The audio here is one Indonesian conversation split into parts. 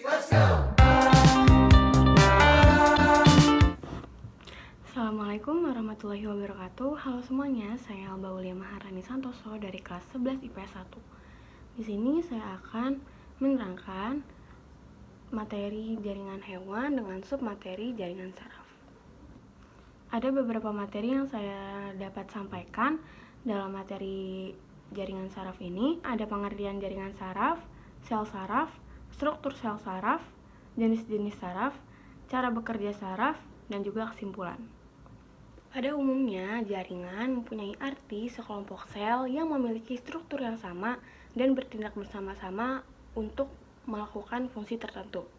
Assalamualaikum warahmatullahi wabarakatuh. Halo semuanya, saya Alba Aulia Maharani Santoso dari kelas 11 IPS 1. Di sini saya akan menerangkan materi jaringan hewan dengan submateri jaringan saraf. Ada beberapa materi yang saya dapat sampaikan dalam materi jaringan saraf ini. Ada pengertian jaringan saraf, sel saraf, struktur sel saraf, jenis-jenis saraf, cara bekerja saraf, dan juga kesimpulan. Pada umumnya, jaringan mempunyai arti sekelompok sel yang memiliki struktur yang sama dan bertindak bersama-sama untuk melakukan fungsi tertentu.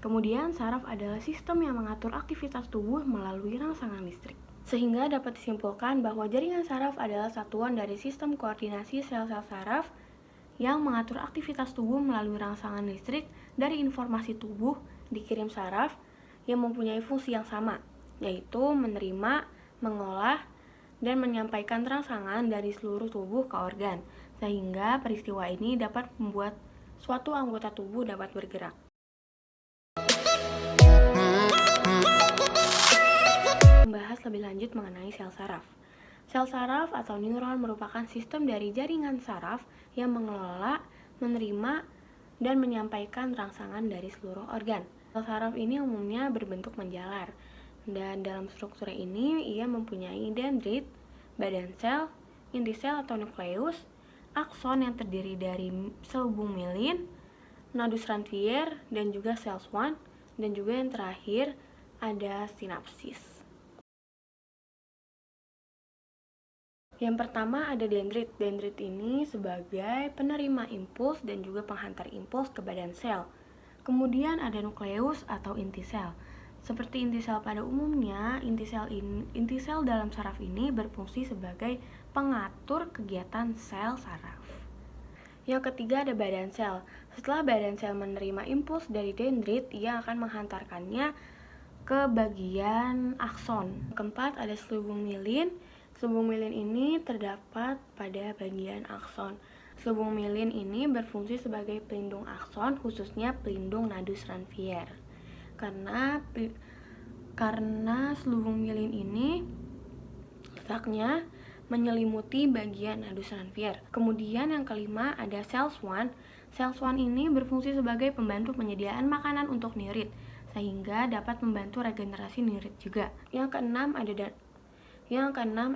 Kemudian, saraf adalah sistem yang mengatur aktivitas tubuh melalui rangsangan listrik. Sehingga dapat disimpulkan bahwa jaringan saraf adalah satuan dari sistem koordinasi sel-sel saraf yang mengatur aktivitas tubuh melalui rangsangan listrik dari informasi tubuh dikirim saraf yang mempunyai fungsi yang sama, yaitu menerima, mengolah, dan menyampaikan rangsangan dari seluruh tubuh ke organ, sehingga peristiwa ini dapat membuat suatu anggota tubuh dapat bergerak. Membahas lebih lanjut mengenai sel saraf. Sel saraf atau neuron merupakan sistem dari jaringan saraf yang mengelola, menerima, dan menyampaikan rangsangan dari seluruh organ. Sel saraf ini umumnya berbentuk menjalar, dan dalam struktur ini ia mempunyai dendrit, badan sel, inti sel atau nukleus, akson yang terdiri dari selubung mielin, nodus Ranvier, dan juga sel Schwann, dan juga yang terakhir ada sinapsis. Yang pertama ada dendrit. Dendrit ini sebagai penerima impuls dan juga penghantar impuls ke badan sel. Kemudian ada nukleus atau inti sel. Seperti inti sel pada umumnya, inti sel dalam saraf ini berfungsi sebagai pengatur kegiatan sel saraf. Yang ketiga ada badan sel. Setelah badan sel menerima impuls dari dendrit, ia akan menghantarkannya ke bagian akson. Keempat ada selubung mielin. Selubung mielin ini terdapat pada bagian akson. Selubung mielin ini berfungsi sebagai pelindung akson, khususnya pelindung nodus Ranvier. Karena selubung mielin ini letaknya menyelimuti bagian nodus Ranvier. Kemudian yang kelima ada sel Schwann. Sel Schwann ini berfungsi sebagai pembantu penyediaan makanan untuk neurit, sehingga dapat membantu regenerasi neurit juga. Yang keenam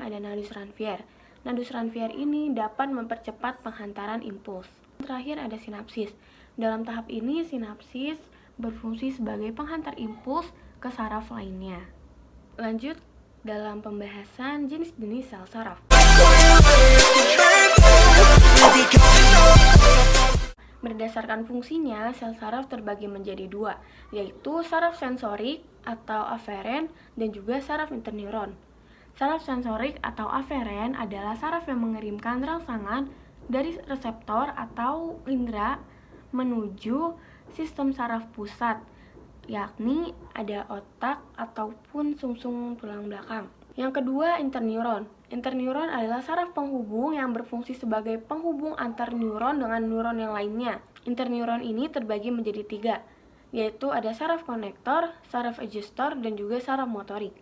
ada nodus Ranvier. Nodus Ranvier ini dapat mempercepat penghantaran impuls. Terakhir ada sinapsis. Dalam tahap ini sinapsis berfungsi sebagai penghantar impuls ke saraf lainnya. Lanjut dalam pembahasan jenis-jenis sel saraf. Berdasarkan fungsinya, sel saraf terbagi menjadi dua, yaitu saraf sensorik atau aferen dan juga saraf interneuron. Saraf sensorik atau aferen adalah saraf yang mengirimkan rangsangan dari reseptor atau indera menuju sistem saraf pusat, yakni ada otak ataupun sumsum tulang belakang. Yang kedua, interneuron. Interneuron adalah saraf penghubung yang berfungsi sebagai penghubung antar neuron dengan neuron yang lainnya. Interneuron ini terbagi menjadi tiga, yaitu ada saraf konektor, saraf adjuster, dan juga saraf motorik.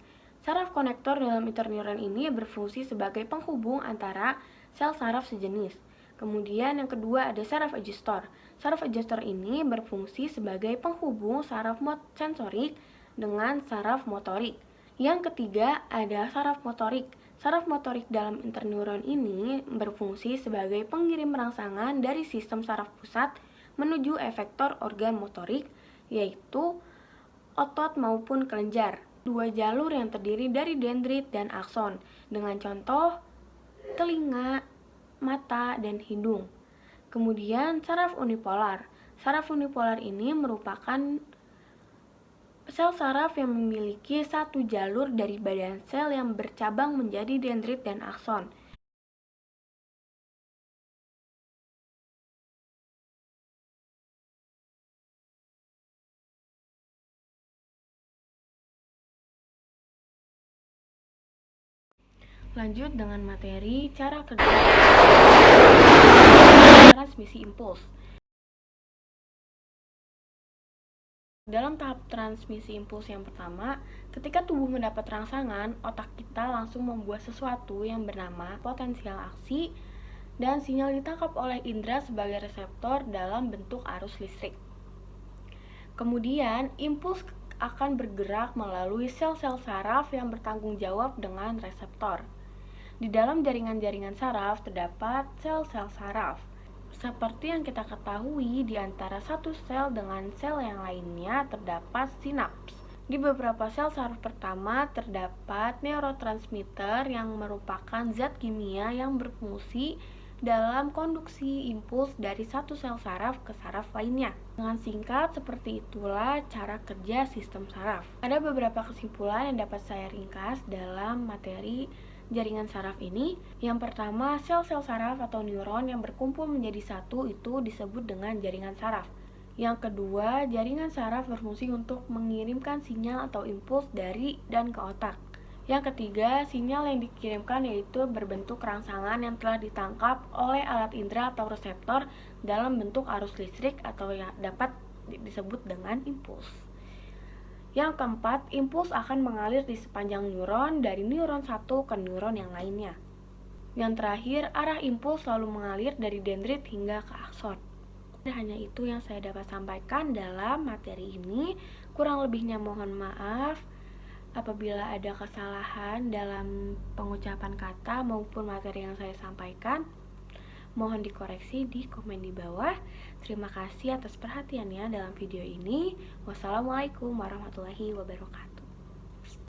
Saraf konektor dalam interneuron ini berfungsi sebagai penghubung antara sel saraf sejenis. Kemudian yang kedua ada saraf adjuster. Saraf adjuster ini berfungsi sebagai penghubung saraf sensorik dengan saraf motorik. Yang ketiga ada saraf motorik. Saraf motorik dalam interneuron ini berfungsi sebagai pengirim rangsangan dari sistem saraf pusat menuju efektor organ motorik, yaitu otot maupun kelenjar. Dua jalur yang terdiri dari dendrit dan akson, dengan contoh telinga, mata, dan hidung. Kemudian saraf unipolar. Saraf unipolar ini merupakan sel saraf yang memiliki satu jalur dari badan sel yang bercabang menjadi dendrit dan akson. Lanjut dengan materi cara kerja transmisi impuls. Dalam tahap transmisi impuls yang pertama, ketika tubuh mendapat rangsangan, otak kita langsung membuat sesuatu yang bernama potensial aksi dan sinyal ditangkap oleh indera sebagai reseptor dalam bentuk arus listrik. Kemudian, impuls akan bergerak melalui sel-sel saraf yang bertanggung jawab dengan reseptor. Di dalam jaringan-jaringan saraf terdapat sel-sel saraf. Seperti yang kita ketahui, di antara satu sel dengan sel yang lainnya terdapat sinaps. Di beberapa sel saraf pertama terdapat neurotransmitter yang merupakan zat kimia yang berfungsi dalam konduksi impuls dari satu sel saraf ke saraf lainnya. Dengan singkat, seperti itulah cara kerja sistem saraf. Ada beberapa kesimpulan yang dapat saya ringkas dalam materi jaringan saraf ini. Yang pertama, sel-sel saraf atau neuron yang berkumpul menjadi satu itu disebut dengan jaringan saraf. Yang kedua, jaringan saraf berfungsi untuk mengirimkan sinyal atau impuls dari dan ke otak. Yang ketiga, sinyal yang dikirimkan yaitu berbentuk rangsangan yang telah ditangkap oleh alat indera atau reseptor dalam bentuk arus listrik atau yang dapat disebut dengan impuls. Yang keempat, impuls akan mengalir di sepanjang neuron dari neuron satu ke neuron yang lainnya. Yang terakhir, arah impuls selalu mengalir dari dendrit hingga ke akson. Hanya itu yang saya dapat sampaikan dalam materi ini. Kurang lebihnya mohon maaf apabila ada kesalahan dalam pengucapan kata maupun materi yang saya sampaikan. Mohon dikoreksi di komen di bawah. Terima kasih atas perhatiannya dalam video ini. Wassalamualaikum warahmatullahi wabarakatuh.